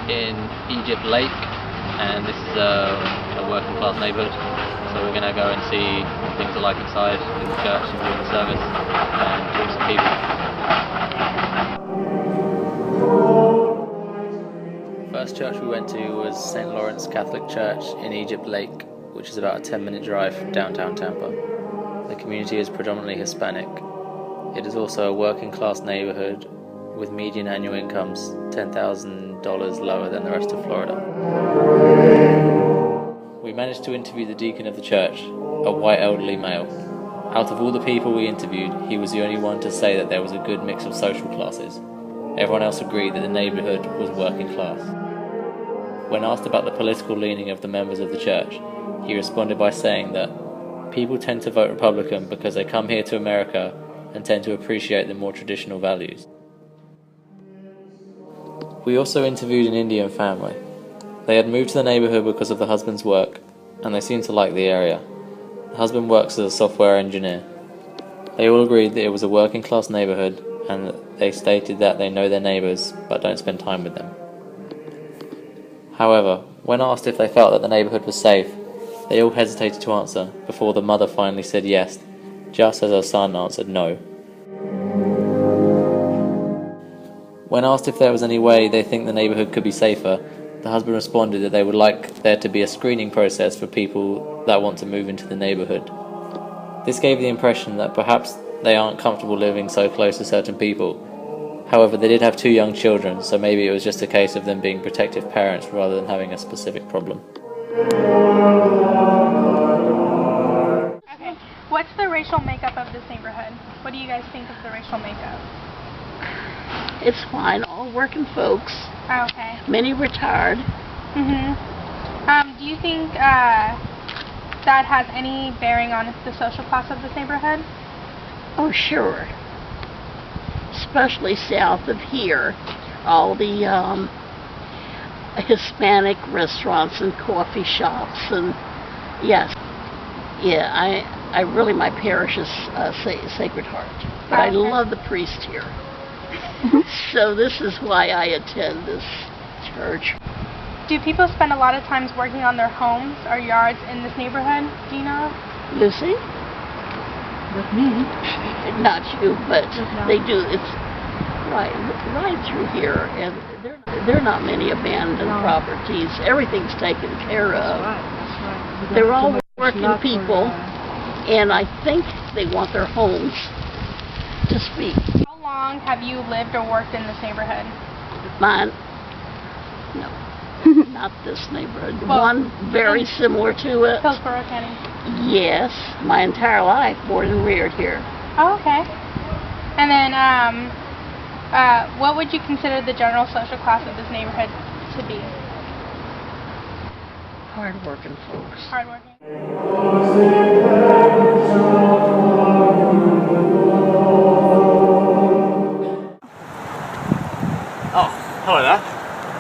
in Egypt Lake, and this is a working class neighbourhood, so we're going to go and see what things are like inside in the church during the service and talk to some people. First church we went to was St. Lawrence Catholic Church in Egypt Lake, which is about a 10-minute drive from downtown Tampa. The community is predominantly Hispanic. It is also a working class neighbourhood with median annual incomes $10,000 lower than the rest of Florida. We managed to interview the deacon of the church, a white elderly male. Out of all the people we interviewed, he was the only one to say that there was a good mix of social classes. Everyone else agreed that the neighbourhood was working class. When asked about the political leaning of the members of the church, he responded by saying that people tend to vote Republican because they come here to America and tend to appreciate the more traditional values. We also interviewed an Indian family. They had moved to the neighbourhood because of the husband's work, and they seemed to like the area. The husband works as a software engineer. They all agreed that it was a working class neighbourhood, and they stated that they know their neighbours but don't spend time with them. However, when asked if they felt that the neighbourhood was safe, they all hesitated to answer before the mother finally said yes, just as her son answered no. When asked if there was any way they think the neighbourhood could be safer, the husband responded that they would like there to be a screening process for people that want to move into the neighbourhood. This gave the impression that perhaps they aren't comfortable living so close to certain people. However, they did have 2 young children, so maybe it was just a case of them being protective parents rather than having a specific problem. Okay, what's the racial makeup of this neighborhood? What do you guys think of the racial makeup? It's fine, all working folks. Oh, okay. Many retired. Do you think that has any bearing on the social class of this neighborhood? Oh, sure. Especially south of here, all the Hispanic restaurants and coffee shops, and yes, yeah, I really, my parish is Sacred Heart, but I love the priest here. So this is why I attend this church. Do people spend a lot of times working on their homes or yards in this neighborhood? Do you know? Lucy? With me. Not you, but they do. It's right through here, and there are not many abandoned properties. Everything's taken care of. That's right. They're all working people, and I think they want their homes to speak. How long have you lived or worked in this neighborhood? Mine? No. Not this neighborhood. Well, one very similar to it. Hillsborough County. Yes, my entire life, born and reared here. Oh, okay. And then, what would you consider the general social class of this neighborhood to be? Hard-working folks. Hardworking. Oh, hello there.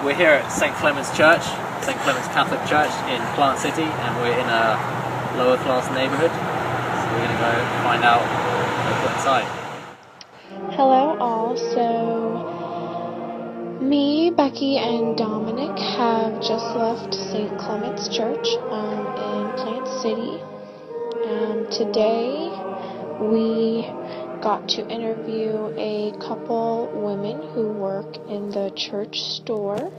We're here at St. Clements Church, St. Clements Catholic Church in Plant City, and we're in a lower class neighbourhood. So we're going to go find out what's inside. Hello all, so me, Becky, and Dominic have just left St. Clements Church in Plant City. Today we got to interview a couple women who work in the church store.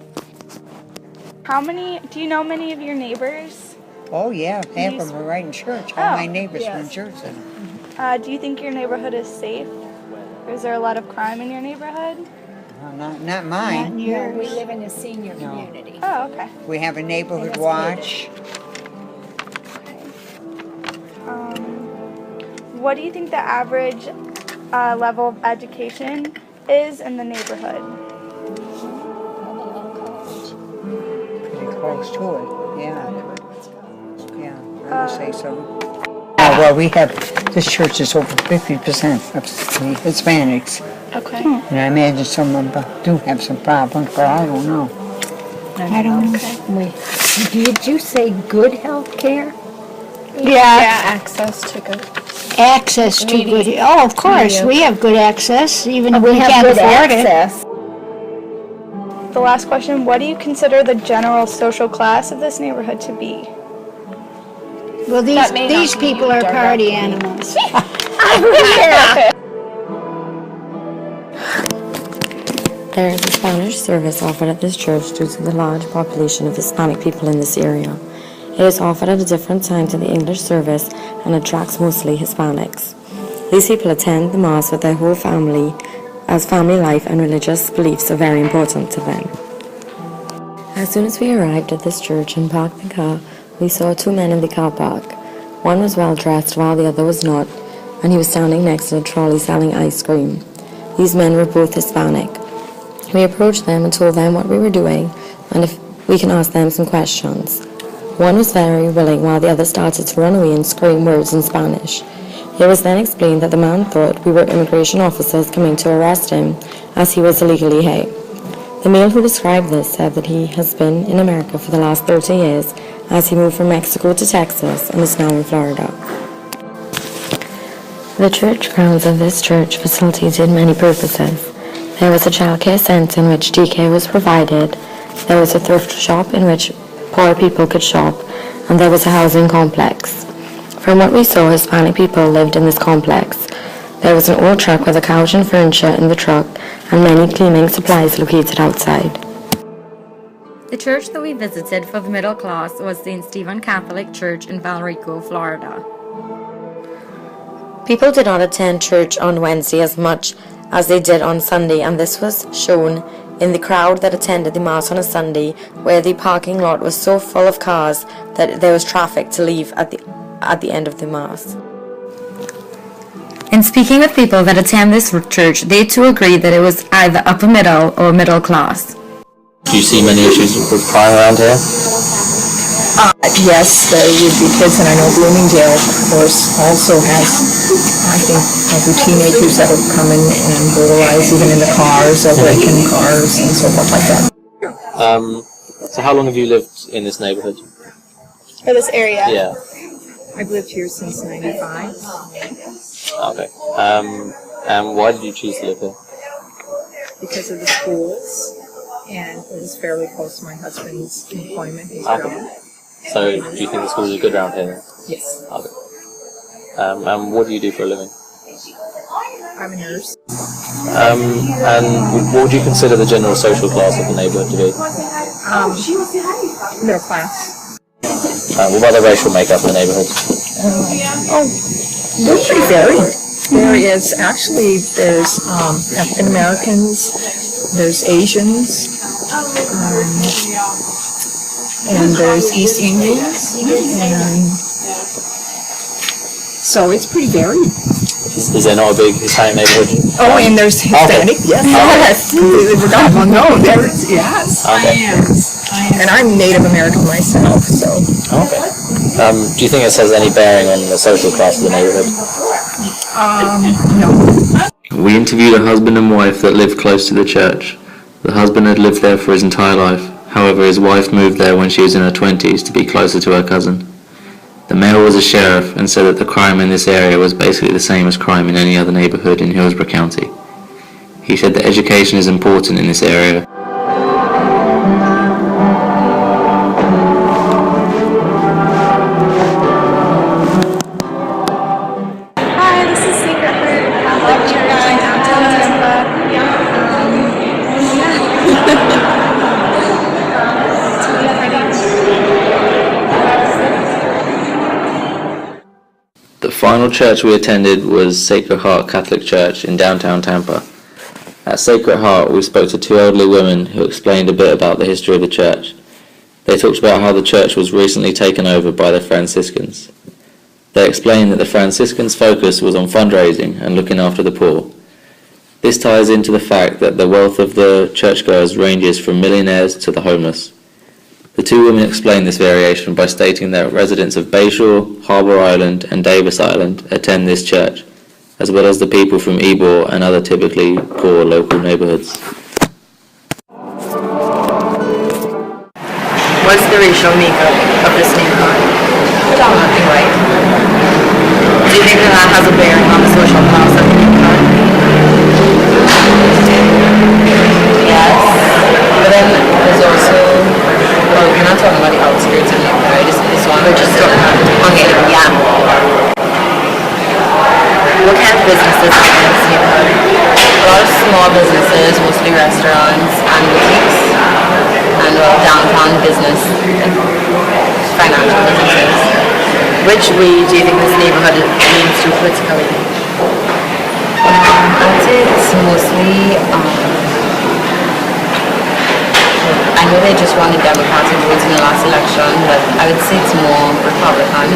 Do you know many of your neighbors? Oh yeah, half of them are right in church. All my neighbors are in church. Do you think your neighborhood is safe? Is there a lot of crime in your neighborhood? Not mine. No, we live in a senior community. Oh, okay. We have a neighborhood watch. What do you think the average level of education is in the neighborhood? Pretty close to it. Yeah, I would say so. Well, we have, this church is over 50% of the Hispanics. Okay. And I imagine some of them do have some problems, but I don't know. I don't know. Did you say good health care? Yeah, access to good. Access to good. Oh, of course, we have good access, even if we can't afford it. the last question, what do you consider the general social class of this neighborhood to be? Well, these people are party animals. There is a Spanish service offered at this church due to the large population of Hispanic people in this area. It is offered at a different time to the English service and attracts mostly Hispanics. These people attend the Mass with their whole family, as family life and religious beliefs are very important to them. As soon as we arrived at this church and parked the car, we saw two men in the car park. One was well dressed while the other was not, and he was standing next to a trolley selling ice cream. These men were both Hispanic. We approached them and told them what we were doing and if we can ask them some questions. One was very willing while the other started to run away and scream words in Spanish. It was then explained that the man thought we were immigration officers coming to arrest him as he was illegally here. The male who described this said that he has been in America for the last 30 years as he moved from Mexico to Texas and is now in Florida. The church grounds of this church facilitated many purposes. There was a childcare centre in which daycare was provided, there was a thrift shop in which poor people could shop, and there was a housing complex. From what we saw, Hispanic people lived in this complex. There was an old truck with a couch and furniture in the truck, and many cleaning supplies located outside. The church that we visited for the middle class was St. Stephen Catholic Church in Valrico, Florida. People did not attend church on Wednesday as much as they did on Sunday, and this was shown in the crowd that attended the Mass on a Sunday, where the parking lot was so full of cars that there was traffic to leave at the end of the Mass. In speaking with people that attend this church, they too agreed that it was either upper middle or middle class. Do you see many issues with crime around here? Yes, there would be kids, and I know Bloomingdale, of course, also has, I think, every teenagers that have come in and brutalize even in the cars, or break in cars and so forth like that. So how long have you lived in this neighborhood? Or this area? Yeah. I've lived here since '95. Okay. And why did you choose to live here? Because of the schools, and it was fairly close to my husband's employment as Okay. well. So do you think the schools are good around here? Yes. Okay. And what do you do for a living? I'm a nurse. And what would you consider the general social class of the neighborhood to be? Middle class. What about the racial makeup of the neighborhood? They're pretty varied. There is actually, there's African Americans, there's Asians, and there's East Indians, and so it's pretty varied. Is there not a big Hispanic neighborhood? Oh, and there's Hispanic, yes, completely forgot. Well, no, there is, yes. Okay. And I'm Native American myself, so. Okay. Do you think this has any bearing on the social class of the neighborhood? No. We interviewed a husband and wife that lived close to the church. The husband had lived there for his entire life. However, his wife moved there when she was in her 20s to be closer to her cousin. The male was a sheriff and said that the crime in this area was basically the same as crime in any other neighborhood in Hillsborough County. He said that education is important in this area. Hi, this is Secret Heart Catholic Church in downtown Tampa. The final church we attended was Sacred Heart Catholic Church in downtown Tampa. At Sacred Heart, we spoke to two elderly women who explained a bit about the history of the church. They talked about how the church was recently taken over by the Franciscans. They explained that the Franciscans' focus was on fundraising and looking after the poor. This ties into the fact that the wealth of the churchgoers ranges from millionaires to the homeless. The two women explained this variation by stating that residents of Bayshore, Harbour Island and Davis Island attend this church, as well as the people from Ybor and other typically poor local neighbourhoods. What's the racial makeup of this neighborhood? Predominantly white. Do you think that has a bearing on the social class of the neighborhood? Yes. But then what kind of businesses are in this neighborhood? A lot of small businesses, mostly restaurants and boutiques, and downtown business, financial businesses. Which way do you think this neighborhood leans to politically? I would say it's mostly, I know they just won the Democratic votes in the last election, but I would say it's more Republican.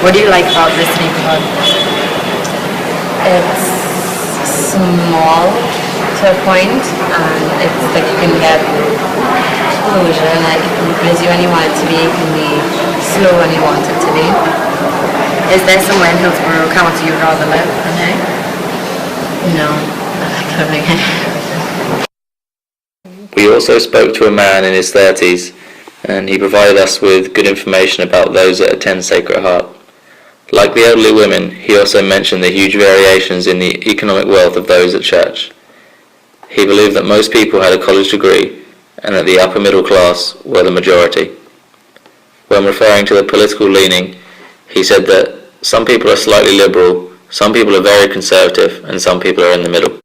What do you like about this neighborhood? It's small to a point, and it's like you can get closure, and like it can be busy when you want it to be, it can be slow when you want it to be. Is there somewhere in Hillsborough County you'd rather live than here? No, I don't think We also spoke to a man in his 30s, and he provided us with good information about those that attend Sacred Heart. Like the elderly women, he also mentioned the huge variations in the economic wealth of those at church. He believed that most people had a college degree, and that the upper middle class were the majority. When referring to the political leaning, he said that some people are slightly liberal, some people are very conservative, and some people are in the middle.